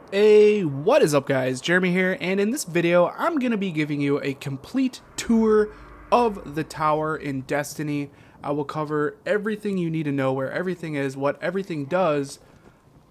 Hey, what is up guys? Jeremy here, and in this video I'm going to be giving you a complete tour of the tower in Destiny. I will cover everything you need to know, where everything is, what everything does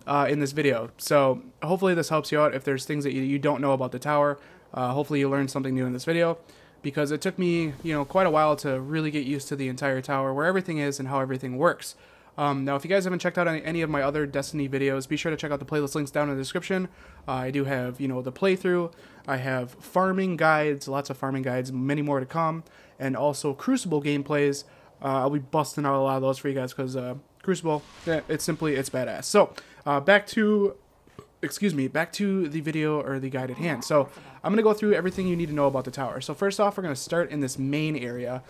in this video. So hopefully this helps you out if there's things that you don't know about the tower. Hopefully you learned something new in this video, because it took me quite a while to really get used to the entire tower, where everything is and how everything works. Now, if you guys haven't checked out any of my other Destiny videos, be sure to check out the playlist links down in the description. I do have, the playthrough. I have farming guides, lots of farming guides, many more to come, and also Crucible gameplays. I'll be busting out a lot of those for you guys because Crucible, yeah, it's badass. So, back to the video or the guide at hand. So, I'm going to go through everything you need to know about the tower. So, first off, we're going to start in this main area.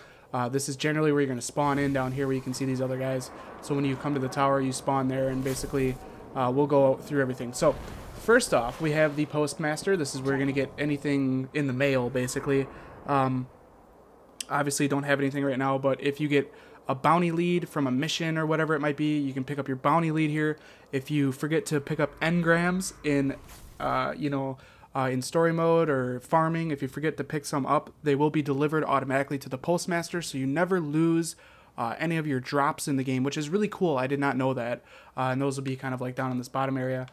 This is generally where you're going to spawn in down here, where you can see these other guys. So when you come to the tower, you spawn there, and basically we'll go through everything. So first off, we have the postmaster. This is where you're going to get anything in the mail, basically. Obviously don't have anything right now, but if you get a bounty lead from a mission or whatever it might be, you can pick up your bounty lead here. If you forget to pick up engrams in in story mode or farming, if you forget to pick some up, they will be delivered automatically to the postmaster, so you never lose any of your drops in the game, which is really cool. I did not know that, and those will be kind of like down in this bottom area.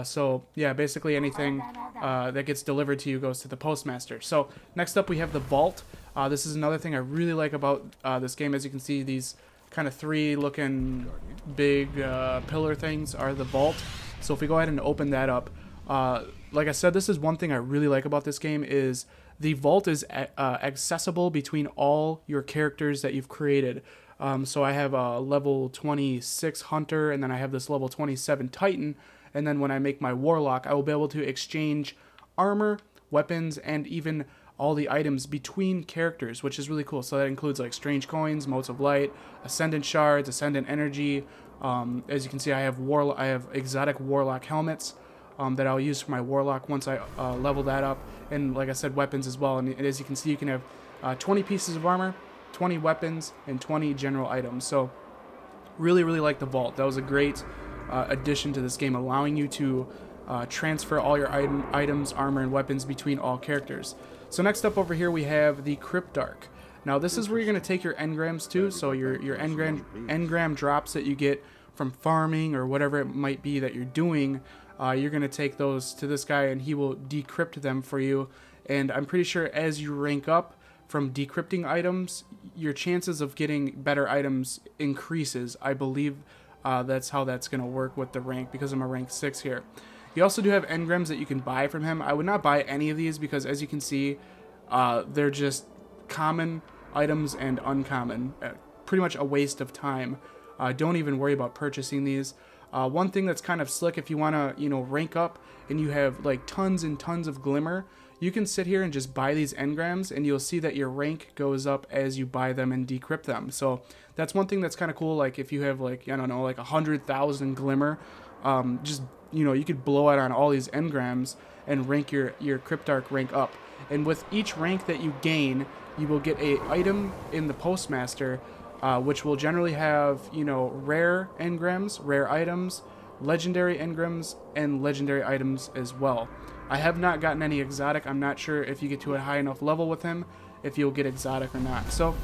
So yeah, basically anything that gets delivered to you goes to the postmaster. So next up we have the vault. This is another thing I really like about this game. As you can see, these kind of three looking big pillar things are the vault. So if we go ahead and open that up, like I said, this is one thing I really like about this game, is the vault is accessible between all your characters that you've created. So I have a level 26 Hunter, and then I have this level 27 Titan, and then when I make my Warlock, I will be able to exchange armor, weapons, and even all the items between characters, which is really cool. So that includes like strange coins, motes of light, ascendant shards, ascendant energy. As you can see, I have exotic Warlock helmets that I'll use for my Warlock once I level that up, and like I said, weapons as well. And as you can see, you can have 20 pieces of armor, 20 weapons, and 20 general items. So really like the vault. That was a great addition to this game, allowing you to transfer all your items, armor, and weapons between all characters. So next up over here we have the Cryptarch. Now this is where you're going to take your engrams to, so your engram drops that you get from farming or whatever it might be that you're doing. You're going to take those to this guy, and he will decrypt them for you. And I'm pretty sure as you rank up from decrypting items, your chances of getting better items increases. I believe that's how that's going to work with the rank, because I'm a rank 6 here. You also do have engrams that you can buy from him. I would not buy any of these because, as you can see, they're just common items and uncommon. Pretty much a waste of time. Don't even worry about purchasing these. One thing that's kind of slick, if you want to, rank up and you have like tons and tons of glimmer, you can sit here and just buy these engrams, and you'll see that your rank goes up as you buy them and decrypt them. So that's one thing that's kind of cool. Like if you have like, I don't know, like 100,000 glimmer, just, you could blow out on all these engrams and rank your Cryptarch rank up. And with each rank that you gain, you will get a item in the postmaster, which will generally have, rare engrams, rare items, legendary engrams, and legendary items as well. I have not gotten any exotic. I'm not sure if you get to a high enough level with him, if you'll get exotic or not. So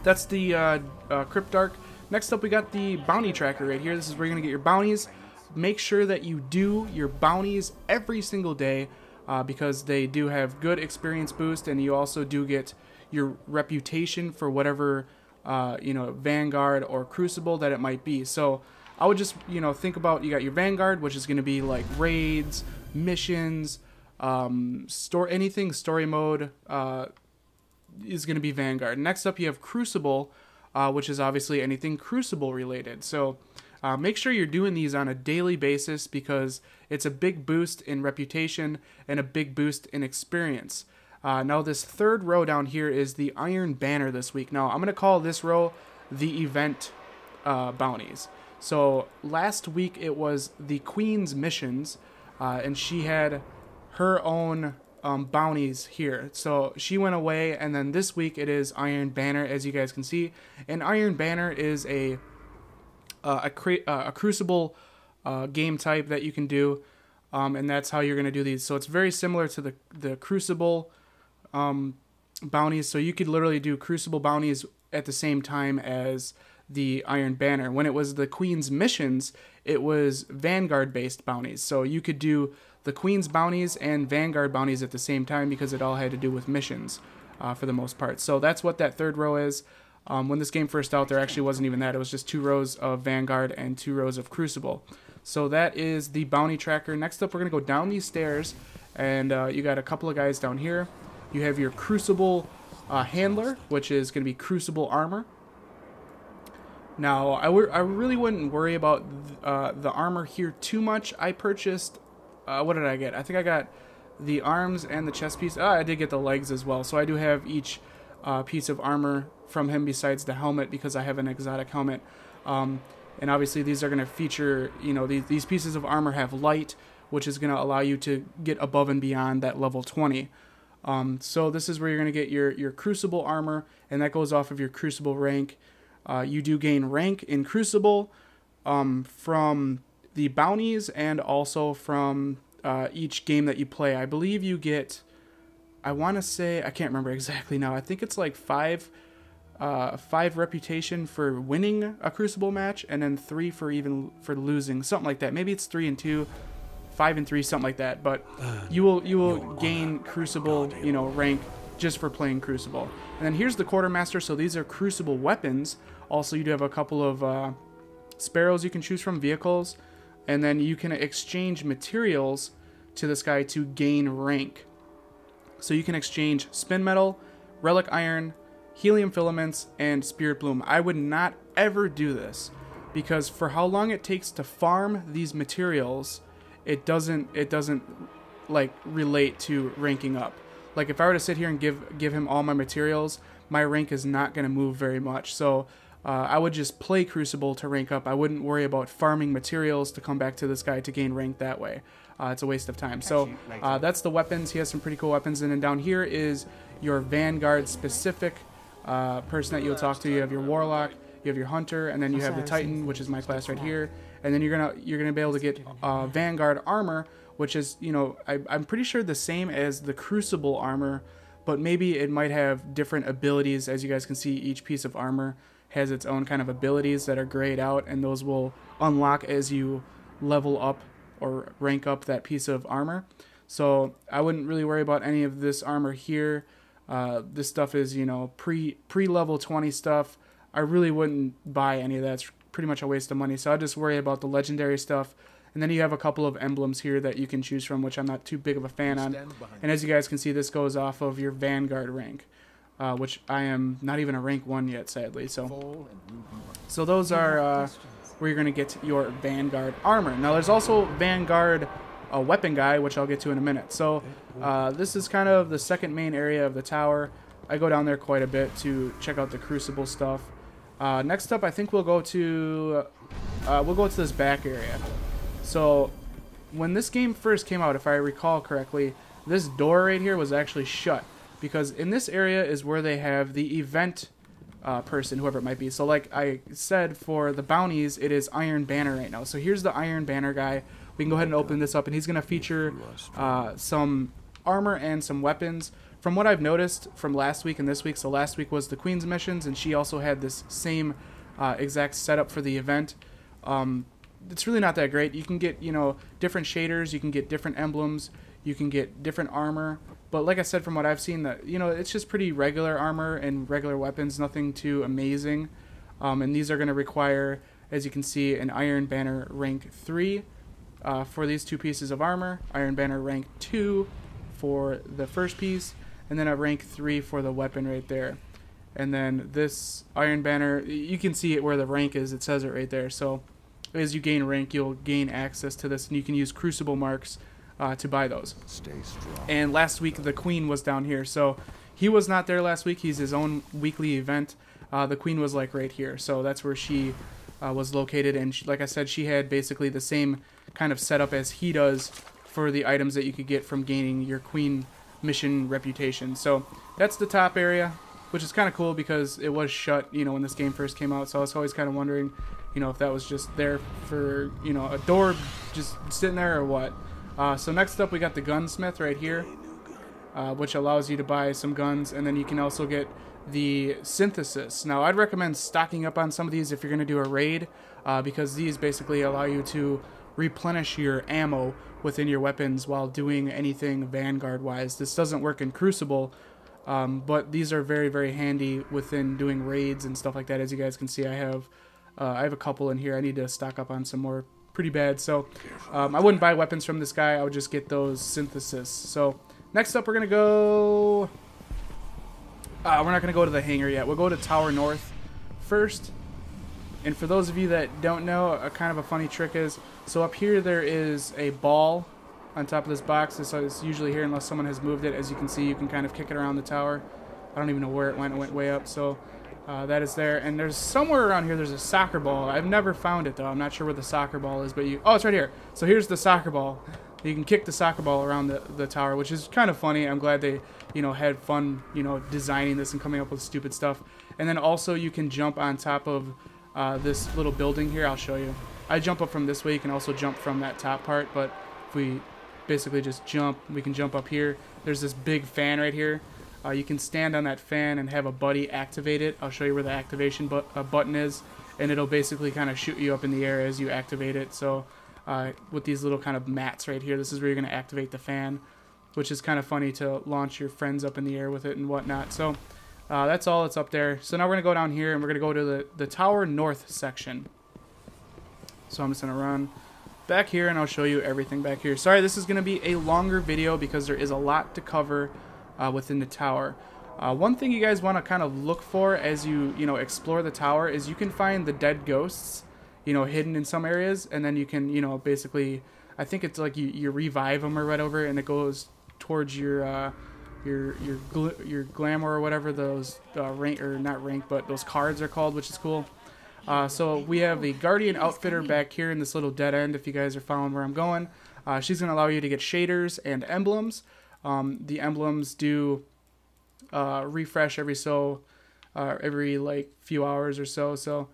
that's the Cryptarch. Next up, we got the bounty tracker right here. This is where you're going to get your bounties. Make sure that you do your bounties every single day, because they do have good experience boost, and you also do get your reputation for whatever Vanguard or Crucible that it might be. So I would just, think about, you got your Vanguard, which is going to be like raids, missions, anything story mode is going to be Vanguard. Next up, you have Crucible, which is obviously anything Crucible related. So make sure you're doing these on a daily basis, because it's a big boost in reputation and a big boost in experience. Now this third row down here is the Iron Banner this week. Now I'm going to call this row the event bounties. So last week it was the Queen's missions, and she had her own bounties here. So she went away, and then this week it is Iron Banner, as you guys can see. And Iron Banner is a Crucible game type that you can do. and that's how you're going to do these. So it's very similar to the Crucible bounties. So you could literally do Crucible bounties at the same time as the Iron Banner. When it was the Queen's missions, it was Vanguard based bounties. So you could do the Queen's bounties and Vanguard bounties at the same time because it all had to do with missions for the most part. So that's what that third row is. When this game first out, there actually wasn't even that. It was just 2 rows of Vanguard and 2 rows of Crucible. So that is the bounty tracker. Next up, we're going to go down these stairs, and you got a couple of guys down here. You have your Crucible handler, which is going to be Crucible armor. Now, I really wouldn't worry about the armor here too much. I purchased, what did I get? I think I got the arms and the chest piece. I did get the legs as well. So I do have each piece of armor from him besides the helmet because I have an exotic helmet. And obviously these are going to feature, you know, these pieces of armor have light, which is going to allow you to get above and beyond that level 20. So this is where you're going to get your Crucible armor, and that goes off of your Crucible rank. You do gain rank in Crucible from the bounties and also from each game that you play. I believe you get, I want to say, I can't remember exactly now. I think it's like 5 reputation for winning a Crucible match, and then 3 for losing, something like that. Maybe it's 3 and 2, 5 and 3, something like that. But you will gain Crucible, you know, rank just for playing Crucible. And then here's the Quartermaster. So these are Crucible weapons. Also, you do have a couple of sparrows you can choose from, vehicles, and then you can exchange materials to this guy to gain rank. So you can exchange spin metal, relic iron, helium filaments, and spirit bloom. I would not ever do this because for how long it takes to farm these materials, it doesn't like relate to ranking up. Like if I were to sit here and give him all my materials, my rank is not going to move very much. So I would just play Crucible to rank up. I wouldn't worry about farming materials to come back to this guy to gain rank that way. It's a waste of time. So that's the weapons. He has some pretty cool weapons. And then down here is your Vanguard specific person that you'll talk to. You have your Warlock, you have your Hunter, and then you have the Titan, which is my class right here. And then you're gonna be able to get Vanguard armor, which is, you know, I'm pretty sure the same as the Crucible armor, but maybe it might have different abilities. As you guys can see, each piece of armor has its own kind of abilities that are grayed out, and those will unlock as you level up or rank up that piece of armor. So I wouldn't really worry about any of this armor here. This stuff is, you know, pre-level 20 stuff. I really wouldn't buy any of that. It's pretty much a waste of money. So I just worry about the legendary stuff. And then you have a couple of emblems here that you can choose from, which I'm not too big of a fan on. And as you guys can see, this goes off of your Vanguard rank, which I am not even a rank 1 yet, sadly. So those are where you're going to get your Vanguard armor. Now there's also Vanguard weapon guy, which I'll get to in a minute. So this is kind of the second main area of the tower. I go down there quite a bit to check out the Crucible stuff. Next up, I think we'll go to this back area. So when this game first came out, if I recall correctly, this door right here was actually shut because in this area is where they have the event person, whoever it might be. So like I said, for the bounties, it is Iron Banner right now. So here's the Iron Banner guy. We can go ahead and open this up, and he's going to feature some armor and some weapons. From what I've noticed from last week and this week, so last week was the Queen's missions, and she also had this same exact setup for the event. It's really not that great. You can get, you know, different shaders, you can get different emblems, you can get different armor. But like I said, from what I've seen, that, you know, it's just pretty regular armor and regular weapons, nothing too amazing. And these are going to require, as you can see, an Iron Banner rank 3 for these 2 pieces of armor, Iron Banner rank 2 for the first piece, and then a rank 3 for the weapon right there. And then this Iron Banner, you can see it where the rank is, it says it right there. So as you gain rank, you'll gain access to this, and you can use Crucible marks to buy those. Stay strong. And last week the Queen was down here, so he was not there last week. He's his own weekly event. The Queen was like right here, so that's where she was located. And she, like I said, she had basically the same kind of setup as he does for the items that you could get from gaining your Queen mission reputation. So that's the top area, which is kind of cool because it was shut, you know, when this game first came out. So I was always kind of wondering, you know, if that was just there for, you know, a door just sitting there or what. So next up we got the gunsmith right here, which allows you to buy some guns, and then you can also get the synthesis. Now I'd recommend stocking up on some of these if you're going to do a raid, because these basically allow you to replenish your ammo within your weapons while doing anything Vanguard wise. This doesn't work in Crucible, but these are very, very handy within doing raids and stuff like that. As you guys can see, I have a couple in here. I need to stock up on some more pretty bad. So I wouldn't buy weapons from this guy. I would just get those synthesis. So next up we're going to go... we're not going to go to the hangar yet. We'll go to Tower North first. And for those of you that don't know, a kind of a funny trick is, so up here there is a ball on top of this box. This is usually here unless someone has moved it. As you can see, you can kind of kick it around the tower. I don't even know where it went. It went way up. So that is there. And there's somewhere around here there's a soccer ball. I've never found it though. I'm not sure where the soccer ball is, but you... Oh, it's right here. So here's the soccer ball. You can kick the soccer ball around the tower, which is kind of funny. I'm glad they, you know, had fun, you know, designing this and coming up with stupid stuff. And then also you can jump on top of this little building here. I'll show you. I jump up from this way. You can also jump from that top part, but if we basically just jump, we can jump up here. There's this big fan right here. You can stand on that fan and have a buddy activate it. I'll show you where the activation button is, and it'll basically kind of shoot you up in the air as you activate it. So with these little kind of mats right here, this is where you're going to activate the fan, which is kind of funny to launch your friends up in the air with it and whatnot. So that's all that's up there. So now we're going to go down here and we're going to go to the Tower North section. So I'm just going to run back here and I'll show you everything back here. Sorry, this is going to be a longer video because there is a lot to cover within the tower. One thing you guys want to kind of look for as you explore the tower is you can find the dead ghosts, hidden in some areas, and then you can, basically, I think it's like you revive them or whatever, and it goes towards your glamour or whatever those rank, or not rank, but those cards are called, which is cool. So we have the Guardian Outfitter back here in this little dead end, if you guys are following where I'm going. She's going to allow you to get shaders and emblems. The emblems do refresh every like few hours or so.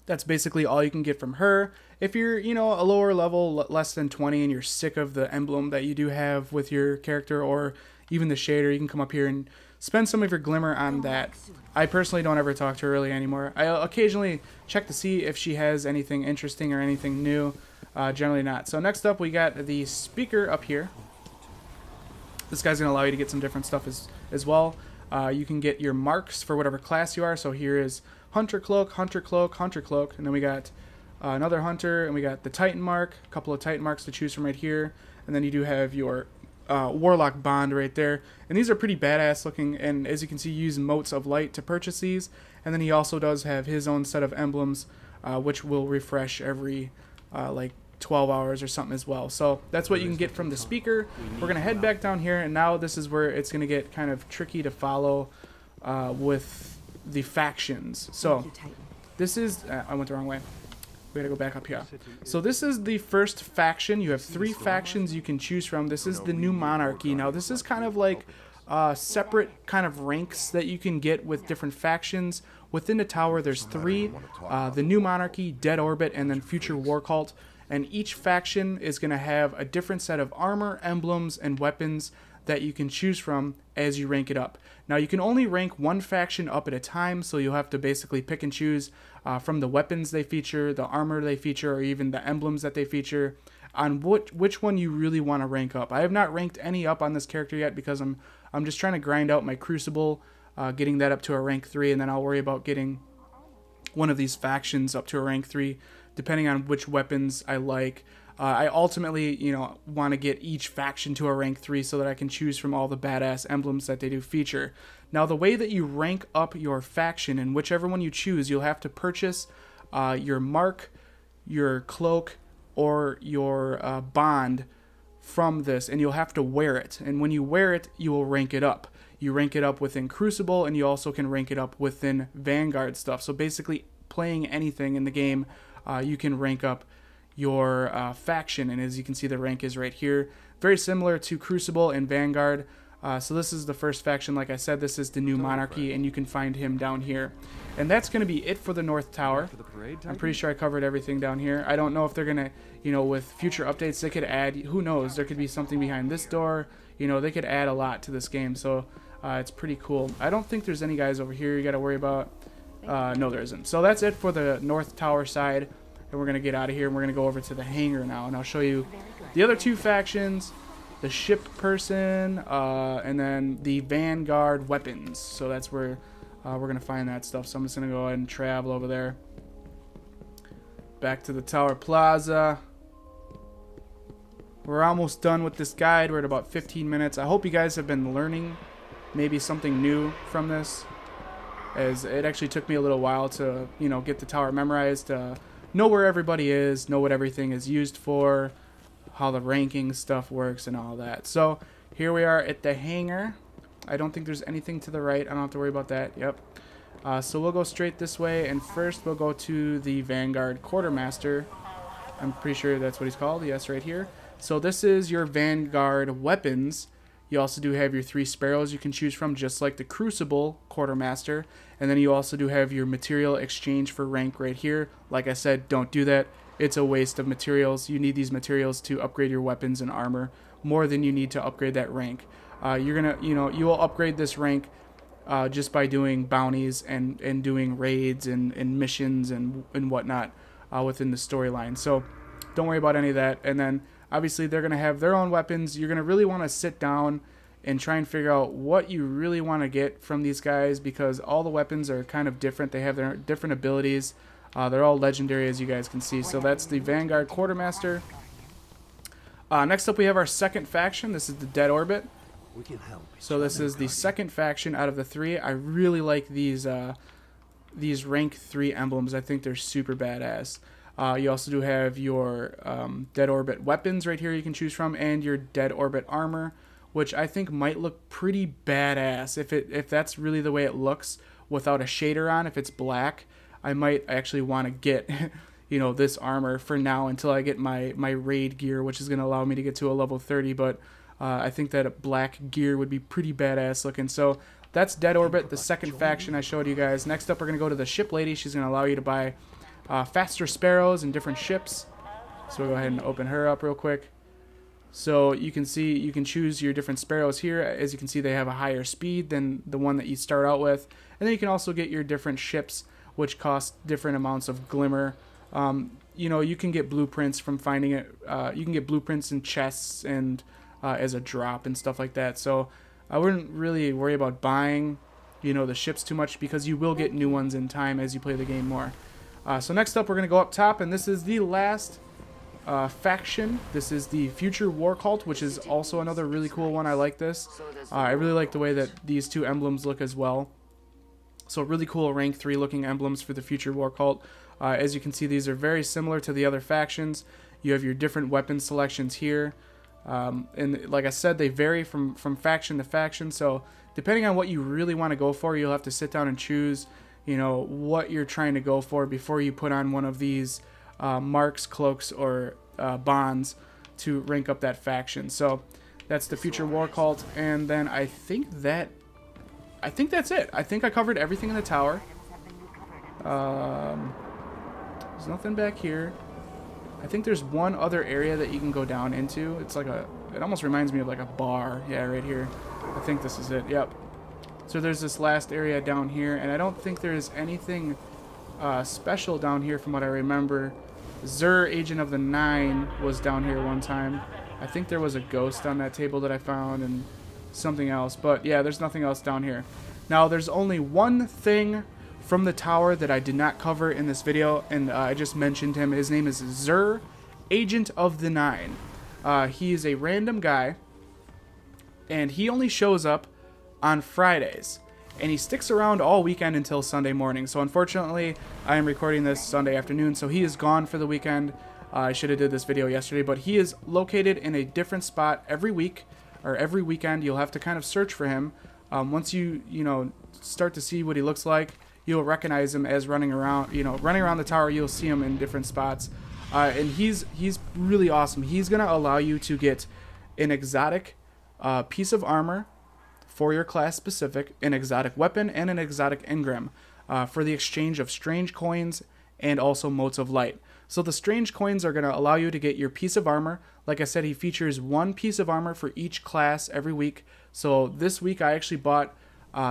That's basically all you can get from her. If you're, a lower level, less than 20, and you're sick of the emblem that you do have with your character, or even the shader, you can come up here and spend some of your glimmer on that. I personally don't ever talk to her really anymore. I occasionally check to see if she has anything interesting or anything new. Generally not. So next up, we got the speaker up here. This guy's going to allow you to get some different stuff as well. You can get your marks for whatever class you are. So here is Hunter Cloak, Hunter Cloak, Hunter Cloak, and then we got another Hunter, and we got the Titan Mark, a couple of Titan Marks to choose from right here, and then you do have your Warlock Bond right there, and these are pretty badass looking, and as you can see, you use Motes of Light to purchase these, and then he also does have his own set of emblems, which will refresh every like 12 hours or something as well. So that's what you can get from the speaker. We're going to head back down here, and now this is where it's going to get kind of tricky to follow with the factions. So this is I went the wrong way. We gotta go back up here. So this is the first faction. You have 3 factions you can choose from. This is the New Monarchy. Now this is kind of like separate kind of ranks that you can get with different factions within the tower. There's 3: the New Monarchy, Dead Orbit, and then Future War Cult. And each faction is going to have a different set of armor, emblems, and weapons that you can choose from as you rank it up. Now you can only rank one faction up at a time, so you'll have to basically pick and choose from the weapons they feature, the armor they feature, or even the emblems that they feature, on which one you really want to rank up. I have not ranked any up on this character yet because I'm just trying to grind out my Crucible, getting that up to a rank 3, and then I'll worry about getting one of these factions up to a rank 3, depending on which weapons I like. I ultimately, want to get each faction to a rank 3 so that I can choose from all the badass emblems that they do feature. Now, the way that you rank up your faction, and whichever one you choose, you'll have to purchase your mark, your cloak, or your bond from this, and you'll have to wear it. And when you wear it, you will rank it up. You rank it up within Crucible, and you also can rank it up within Vanguard stuff. So basically, playing anything in the game, you can rank up your faction. And as you can see, the rank is right here. Very similar to Crucible and Vanguard. So this is the first faction. Like I said, this is the new monarchy, and you can find him down here. And that's going to be it for the North Tower. I'm pretty sure I covered everything down here. I don't know if they're going to, you know, with future updates, they could add, who knows, there could be something behind this door. You know, they could add a lot to this game. So it's pretty cool. I don't think there's any guys over here you got to worry about. No, there isn't. So that's it for the North Tower side. And we're going to get out of here, and we're going to go over to the hangar now. And I'll show you the other two factions, the ship person, and then the Vanguard weapons. So that's where we're going to find that stuff. So I'm just going to go ahead and travel over there. Back to the Tower Plaza. We're almost done with this guide. We're at about 15 minutes. I hope you guys have been learning maybe something new from this, as it actually took me a little while to, you know, get the tower memorized, know where everybody is, know what everything is used for, how the ranking stuff works and all that. So here we are at the hangar. I don't think there's anything to the right. I don't have to worry about that. Yep. So we'll go straight this way, and first we'll go to the Vanguard Quartermaster. I'm pretty sure that's what he's called. Yes, right here. So this is your Vanguard weapons. You also do have your 3 sparrows you can choose from, just like the Crucible Quartermaster. And then you also do have your material exchange for rank right here. Like I said, don't do that. It's a waste of materials. You need these materials to upgrade your weapons and armor more than you need to upgrade that rank. You're gonna, you know, you will upgrade this rank just by doing bounties and doing raids and missions and whatnot within the storyline. So don't worry about any of that. And then obviously they're gonna have their own weapons. You're gonna really want to sit down and try and figure out what you really want to get from these guys, because all the weapons are kind of different. They have their different abilities. They're all legendary, as you guys can see. So that's the Vanguard Quartermaster. Next up we have our second faction. This is the Dead Orbit. So this is the second faction out of the 3. I really like these rank 3 emblems. I think they're super badass. You also do have your Dead Orbit weapons right here you can choose from, and your Dead Orbit armor, which I think might look pretty badass. If that's really the way it looks without a shader on, if it's black, I might actually want to get you know, this armor for now until I get my raid gear, which is going to allow me to get to a level 30. But I think that a black gear would be pretty badass looking. So that's Dead Orbit, the second faction I showed you guys. Next up, we're going to go to the Ship Lady. She's going to allow you to buy faster sparrows and different ships. So we'll go ahead and open her up real quick. So you can see, you can choose your different sparrows here. As you can see, they have a higher speed than the one that you start out with. And then you can also get your different ships, which cost different amounts of glimmer. You know, you can get blueprints from finding it. You can get blueprints in chests and as a drop and stuff like that. So I wouldn't really worry about buying, you know, the ships too much, because you will get new ones in time as you play the game more. So next up, we're going to go up top, and this is the last faction. This is the Future War Cult, which is also another really cool one. I like this. I really like the way that these two emblems look as well. So really cool rank 3 looking emblems for the Future War Cult. As you can see, these are very similar to the other factions. You have your different weapon selections here. And like I said, they vary from faction to faction. So depending on what you really want to go for, you'll have to sit down and choose, you know, what you're trying to go for before you put on one of these marks, cloaks, or bonds to rank up that faction. So that's the Future War Cult. And then I think that's it. I think I covered everything in the tower. There's nothing back here. I think there's one other area that you can go down into. It's like it almost reminds me of like a bar. Yeah, right here. I think this is it. Yep. So there's this last area down here, and I don't think there's anything special down here from what I remember. Zur, Agent of the Nine, was down here one time. I think there was a ghost on that table that I found and something else. But yeah, there's nothing else down here. Now, there's only one thing from the tower that I did not cover in this video, and I just mentioned him. His name is Zur, Agent of the Nine. He is a random guy, and he only shows up on Fridays, and he sticks around all weekend until Sunday morning. So unfortunately, I am recording this Sunday afternoon, so he is gone for the weekend. I should have did this video yesterday, but he is located in a different spot every week, or every weekend. You'll have to kind of search for him. Once you know, start to see what he looks like, you'll recognize him as running around the tower. You'll see him in different spots. And he's really awesome. He's gonna allow you to get an exotic piece of armor for your class specific, an exotic weapon, and an exotic engram for the exchange of strange coins and also motes of light. So the strange coins are going to allow you to get your piece of armor. Like I said, he features one piece of armor for each class every week. So this week I actually bought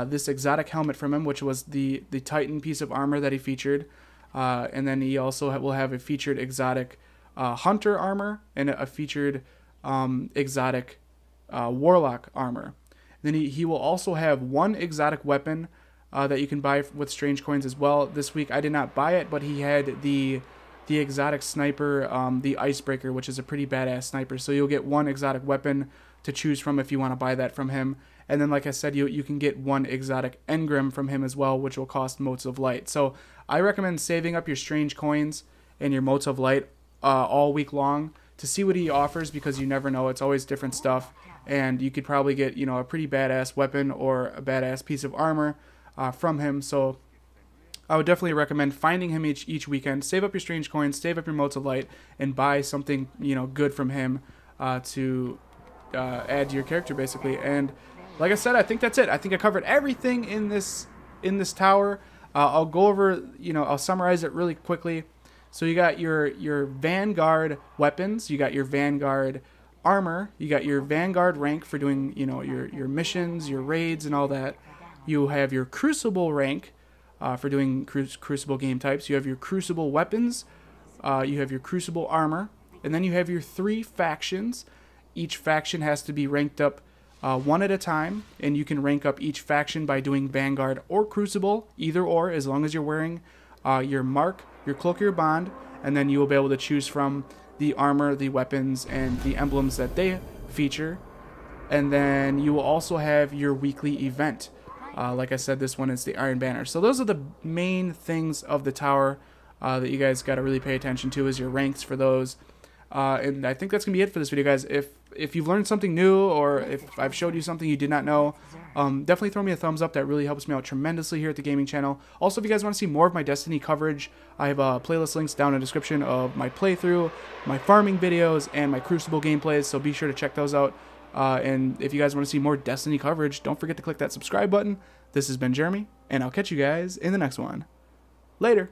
this exotic helmet from him, which was the Titan piece of armor that he featured. And then he also will have a featured exotic hunter armor and a featured exotic warlock armor. Then he will also have one exotic weapon that you can buy with strange coins as well. This week I did not buy it, but he had the exotic sniper, the icebreaker, which is a pretty badass sniper. So you'll get one exotic weapon to choose from if you want to buy that from him. And then, like I said, you can get one exotic engram from him as well, which will cost motes of light. So I recommend saving up your strange coins and your motes of light all week long to see what he offers, because you never know. It's always different stuff. And you could probably get, you know, a pretty badass weapon or a badass piece of armor from him. So I would definitely recommend finding him each weekend. Save up your strange coins, save up your motes of light, and buy something, you know, good from him to add to your character, basically. And like I said, I think that's it. I think I covered everything in this tower. I'll go over, you know, I'll summarize it really quickly. So you got your Vanguard weapons, you got your Vanguard armor, you got your Vanguard rank for doing, you know, your missions, your raids, and all that. You have your Crucible rank for doing Crucible game types. You have your Crucible weapons, you have your Crucible armor, and then you have your 3 factions. Each faction has to be ranked up one at a time, and you can rank up each faction by doing Vanguard or Crucible, either or, as long as you're wearing your mark, your cloak, or your bond, and then you will be able to choose from the armor, the weapons, and the emblems that they feature. And then you will also have your weekly event. Like I said, this one is the Iron Banner. So those are the main things of the tower that you guys got to really pay attention to, is your ranks for those. And I think that's going to be it for this video, guys. If you've learned something new, or if I've showed you something you did not know, definitely throw me a thumbs up. That really helps me out tremendously here at the gaming channel. Also, if you guys want to see more of my Destiny coverage, I have playlist links down in the description of my playthrough, my farming videos, and my Crucible gameplays, so be sure to check those out. And if you guys want to see more Destiny coverage, don't forget to click that subscribe button. This has been Jeremy, and I'll catch you guys in the next one. Later!